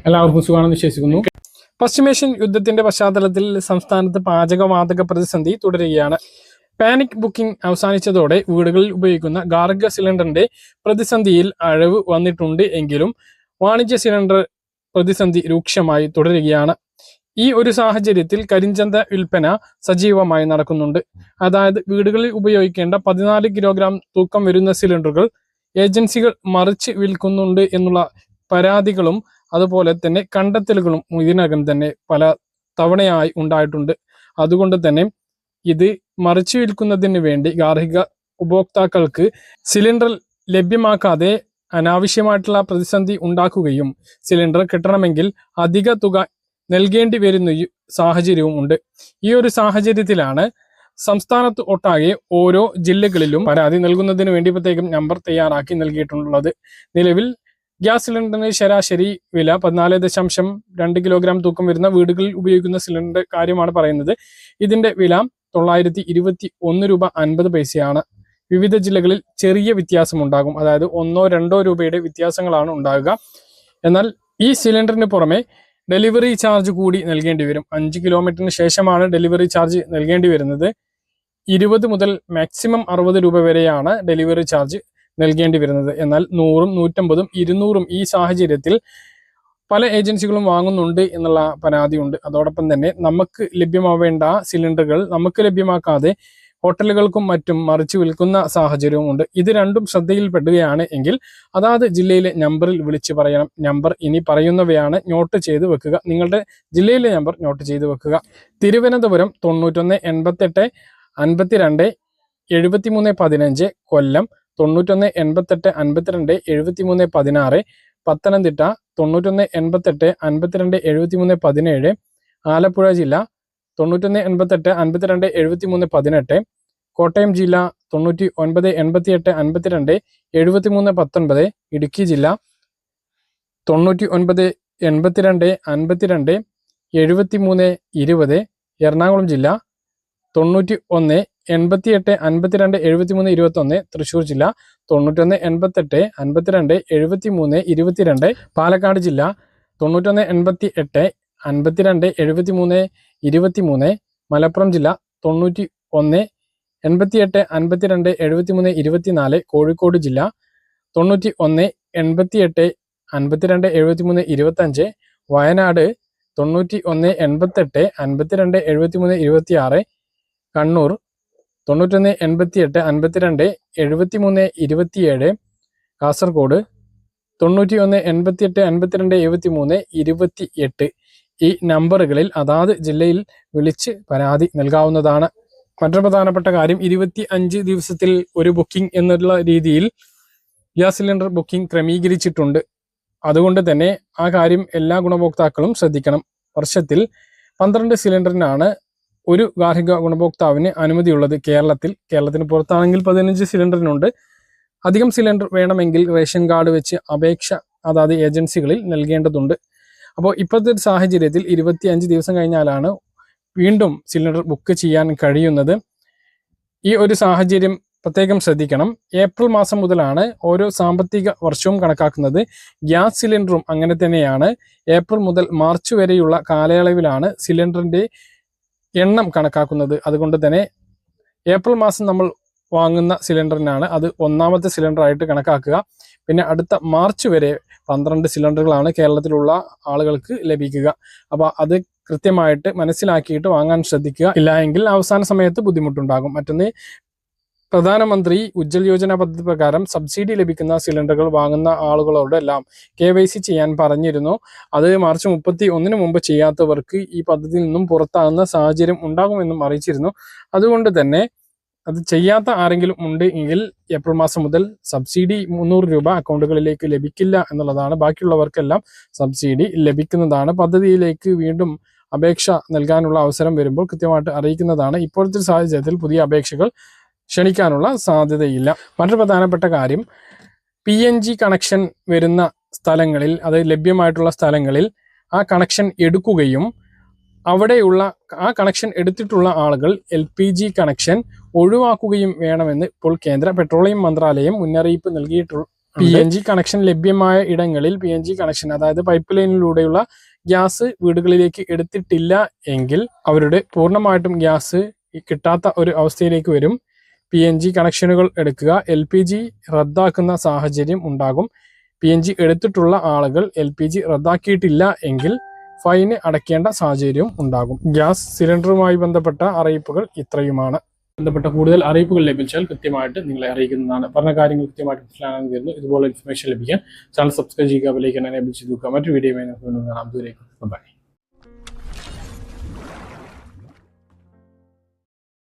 എല്ലാവർക്കും സുഖമാണെന്ന് വിശ്വസിക്കുന്നു. പശ്ചിമേഷ്യൻ യുദ്ധത്തിന്റെ പശ്ചാത്തലത്തിൽ സംസ്ഥാനത്ത് പാചകവാതക പ്രതിസന്ധി തുടരുകയാണ്. പാനിക് ബുക്കിംഗ് അവസാനിച്ചതോടെ വീടുകളിൽ ഉപയോഗിക്കുന്ന ഗാർഹിക സിലിണ്ടറിന്റെ പ്രതിസന്ധിയിൽ അഴവ് വന്നിട്ടുണ്ട് എങ്കിലും വാണിജ്യ സിലിണ്ടർ പ്രതിസന്ധി രൂക്ഷമായി തുടരുകയാണ്. ഈ ഒരു സാഹചര്യത്തിൽ കരിഞ്ചന്ത വിൽപ്പന സജീവമായി നടക്കുന്നുണ്ട്. അതായത് വീടുകളിൽ ഉപയോഗിക്കേണ്ട 14 കിലോഗ്രാം തൂക്കം വരുന്ന സിലിണ്ടറുകൾ ഏജൻസികൾ മറിച്ച് വിൽക്കുന്നുണ്ട് എന്നുള്ള പരാതികളും അതുപോലെ തന്നെ കണ്ടെത്തലുകളും ഇതിനകം തന്നെ പല തവണയായി ഉണ്ടായിട്ടുണ്ട്. അതുകൊണ്ട് തന്നെ ഇത് മറിച്ചു വിൽക്കുന്നതിന് വേണ്ടി ഗാർഹിക ഉപഭോക്താക്കൾക്ക് സിലിണ്ടർ ലഭ്യമാക്കാതെ അനാവശ്യമായിട്ടുള്ള പ്രതിസന്ധി ഉണ്ടാക്കുകയും സിലിണ്ടർ കിട്ടണമെങ്കിൽ അധിക തുക നൽകേണ്ടി വരുന്ന സാഹചര്യവും ഉണ്ട്. ഈ ഒരു സാഹചര്യത്തിലാണ് സംസ്ഥാനത്ത് ഒട്ടാകെ ഓരോ ജില്ലകളിലും പരാതി നൽകുന്നതിന് വേണ്ടി പ്രത്യേകം നമ്പർ തയ്യാറാക്കി നൽകിയിട്ടുള്ളത്. നിലവിൽ ഗ്യാസ് സിലിണ്ടറിന് ശരാശരി വില 14.2 കിലോഗ്രാം തൂക്കം വരുന്ന വീടുകളിൽ ഉപയോഗിക്കുന്ന സിലിണ്ടർ കാര്യമാണ് പറയുന്നത്. ഇതിന്റെ വില 921 രൂപ 50 പൈസയാണ്. വിവിധ ജില്ലകളിൽ ചെറിയ വ്യത്യാസമുണ്ടാകും, അതായത് 1-2 രൂപയുടെ വ്യത്യാസങ്ങളാണ് ഉണ്ടാകുക. എന്നാൽ ഈ സിലിണ്ടറിന് പുറമെ ഡെലിവറി ചാർജ് കൂടി നൽകേണ്ടി വരും. 5 കിലോമീറ്ററിന് ശേഷമാണ് ഡെലിവറി ചാർജ് നൽകേണ്ടി വരുന്നത്. 20 മുതൽ മാക്സിമം 60 രൂപ വരെയാണ് ഡെലിവറി ചാർജ് നൽകേണ്ടി വരുന്നത്. എന്നാൽ 100, 150, 200 ഈ സാഹചര്യത്തിൽ പല ഏജൻസികളും വാങ്ങുന്നുണ്ട് എന്നുള്ള പരാതിയുണ്ട്. അതോടൊപ്പം തന്നെ നമുക്ക് ലഭ്യമാവേണ്ട സിലിണ്ടറുകൾ നമുക്ക് ലഭ്യമാക്കാതെ ഹോട്ടലുകൾക്കും മറ്റും മറിച്ച് വിൽക്കുന്ന സാഹചര്യവും ഉണ്ട്. ഇത് രണ്ടും ശ്രദ്ധയിൽപ്പെടുകയാണ് എങ്കിൽ അതാത് ജില്ലയിലെ നമ്പറിൽ വിളിച്ച് പറയണം. നമ്പർ ഇനി പറയുന്നവയാണ്, നോട്ട് ചെയ്ത് വെക്കുക. നിങ്ങളുടെ ജില്ലയിലെ നമ്പർ നോട്ട് ചെയ്ത് വെക്കുക. തിരുവനന്തപുരം 91 88 52 73 15, കൊല്ലം 91 88 52 73 16, പത്തനംതിട്ട 91 88 52 73 17, ആലപ്പുഴ ജില്ല 91 88 52 73 18, കോട്ടയം ജില്ല 99 88 52 73 19, ഇടുക്കി ജില്ല 99 82 52 73 20, എറണാകുളം ജില്ല 91 88 52 73 21, തൃശ്ശൂർ ജില്ല 91 88 52 73 22, പാലക്കാട് ജില്ല 91 88 52 73 23, മലപ്പുറം ജില്ല 91 88 52 73 24, കോഴിക്കോട് ജില്ല 91 88 52 73 25, വയനാട് 91 88 52 73 26, കണ്ണൂർ 91 88 52 73 27, കാസർഗോഡ് 91 88 52 73 28. ഈ നമ്പറുകളിൽ അതാത് ജില്ലയിൽ വിളിച്ച് പരാതി നൽകാവുന്നതാണ്. മറ്റൊരു പ്രധാനപ്പെട്ട കാര്യം, 25 ദിവസത്തിൽ ഒരു ബുക്കിംഗ് എന്നുള്ള രീതിയിൽ ഗ്യാസ് സിലിണ്ടർ ബുക്കിംഗ് ക്രമീകരിച്ചിട്ടുണ്ട്. അതുകൊണ്ട് തന്നെ ആ കാര്യം എല്ലാ ഗുണഭോക്താക്കളും ശ്രദ്ധിക്കണം. വർഷത്തിൽ 12 സിലിണ്ടറിനാണ് ഒരു ഗാർഹിക ഗുണഭോക്താവിന് അനുമതിയുള്ളത് കേരളത്തിന് പുറത്താണെങ്കിൽ 15 സിലിണ്ടറിനുണ്ട്. അധികം സിലിണ്ടർ വേണമെങ്കിൽ റേഷൻ കാർഡ് വെച്ച് അപേക്ഷ അതാത് ഏജൻസികളിൽ നൽകേണ്ടതുണ്ട്. അപ്പോൾ ഇപ്പോഴത്തെ ഒരു സാഹചര്യത്തിൽ 25 ദിവസം കഴിഞ്ഞാലാണ് വീണ്ടും സിലിണ്ടർ ബുക്ക് ചെയ്യാൻ കഴിയുന്നത്. ഈ ഒരു സാഹചര്യം പ്രത്യേകം ശ്രദ്ധിക്കണം. ഏപ്രിൽ മാസം മുതലാണ് ഓരോ സാമ്പത്തിക വർഷവും കണക്കാക്കുന്നത്. ഗ്യാസ് സിലിണ്ടറും അങ്ങനെ തന്നെയാണ്. ഏപ്രിൽ മുതൽ മാർച്ച് വരെയുള്ള കാലയളവിലാണ് സിലിണ്ടറിന്റെ എണ്ണം കണക്കാക്കുന്നത്. അതുകൊണ്ട് തന്നെ ഏപ്രിൽ മാസം നമ്മൾ വാങ്ങുന്ന സിലിണ്ടറിനാണ് അത് ഒന്നാമത്തെ സിലിണ്ടറായിട്ട് കണക്കാക്കുക. പിന്നെ അടുത്ത മാർച്ച് വരെ 12 സിലിണ്ടറുകളാണ് കേരളത്തിലുള്ള ആളുകൾക്ക് ലഭിക്കുക. അപ്പോൾ അത് കൃത്യമായിട്ട് മനസ്സിലാക്കിയിട്ട് വാങ്ങാൻ ശ്രദ്ധിക്കുക. ഇല്ല എങ്കിൽ അവസാന സമയത്ത് ബുദ്ധിമുട്ടുണ്ടാകും. മറ്റൊന്ന്, പ്രധാനമന്ത്രി ഉജ്ജ്വൽ യോജന പദ്ധതി പ്രകാരം സബ്സിഡി ലഭിക്കുന്ന സിലിണ്ടറുകൾ വാങ്ങുന്ന ആളുകളോടെല്ലാം KYC ചെയ്യാൻ പറഞ്ഞിരുന്നു. അത് മാർച്ച് 31 മുമ്പ് ചെയ്യാത്തവർക്ക് ഈ പദ്ധതിയിൽ നിന്നും പുറത്താകുന്ന സാഹചര്യം ഉണ്ടാകുമെന്നും അറിയിച്ചിരുന്നു. അതുകൊണ്ട് തന്നെ അത് ചെയ്യാത്ത ആരെങ്കിലും ഉണ്ട് എങ്കിൽ ഏപ്രിൽ മാസം മുതൽ സബ്സിഡി 300 രൂപ അക്കൗണ്ടുകളിലേക്ക് ലഭിക്കില്ല എന്നുള്ളതാണ്. ബാക്കിയുള്ളവർക്കെല്ലാം സബ്സിഡി ലഭിക്കുന്നതാണ്. പദ്ധതിയിലേക്ക് വീണ്ടും അപേക്ഷ നൽകാനുള്ള അവസരം വരുമ്പോൾ കൃത്യമായിട്ട് അറിയിക്കുന്നതാണ്. ഇപ്പോഴത്തെ സാഹചര്യത്തിൽ പുതിയ അപേക്ഷകൾ ക്ഷണിക്കാനുള്ള സാധ്യതയില്ല. മറ്റൊരു പ്രധാനപ്പെട്ട കാര്യം, PNG കണക്ഷൻ വരുന്ന സ്ഥലങ്ങളിൽ, അത് ലഭ്യമായിട്ടുള്ള സ്ഥലങ്ങളിൽ ആ കണക്ഷൻ എടുക്കുകയും അവിടെയുള്ള ആ കണക്ഷൻ എടുത്തിട്ടുള്ള ആളുകൾ LPG കണക്ഷൻ ഒഴിവാക്കുകയും വേണമെന്ന് ഇപ്പോൾ കേന്ദ്ര പെട്രോളിയം മന്ത്രാലയം മുന്നറിയിപ്പ് PNG കണക്ഷൻ ലഭ്യമായ ഇടങ്ങളിൽ PNG കണക്ഷൻ അതായത് പൈപ്പ് ലൈനിലൂടെയുള്ള ഗ്യാസ് വീടുകളിലേക്ക് എടുത്തിട്ടില്ല എങ്കിൽ അവരുടെ പൂർണ്ണമായിട്ടും ഗ്യാസ് കിട്ടാത്ത ഒരു അവസ്ഥയിലേക്ക് വരും. PNG കണക്ഷനുകൾ എടുക്കുക. LPG റദ്ദാക്കുന്ന സാഹചര്യം ഉണ്ടാകും. PNG എടുത്തിട്ടുള്ള ആളുകൾ LPG റദ്ദാക്കിയിട്ടില്ല എങ്കിൽ ഫൈന് അടയ്ക്കേണ്ട സാഹചര്യവും ഉണ്ടാകും. ഗ്യാസ് സിലിണ്ടറുമായി ബന്ധപ്പെട്ട അറിയിപ്പുകൾ ഇത്രയുമാണ്. ബന്ധപ്പെട്ട കൂടുതൽ അറിയിപ്പുകൾ ലഭിച്ചാൽ കൃത്യമായിട്ട് നിങ്ങളെ അറിയിക്കുന്നതാണ്. പറഞ്ഞ കാര്യങ്ങൾ കൃത്യമായിട്ട് മനസ്സിലാകാൻ തീർന്നു. ഇതുപോലെ ഇൻഫർമേഷൻ ലഭിക്കാൻ ചാനൽ സബ്സ്ക്രൈബ് ചെയ്യുക, ബെൽ ഐക്കൺ എനേബിൾ ചെയ്ത് വെക്കുക. മറ്റൊരു വീഡിയോയുമായി നമുക്ക് വീണ്ടും കാണാം. ദൂരേക്ക് ബൈ.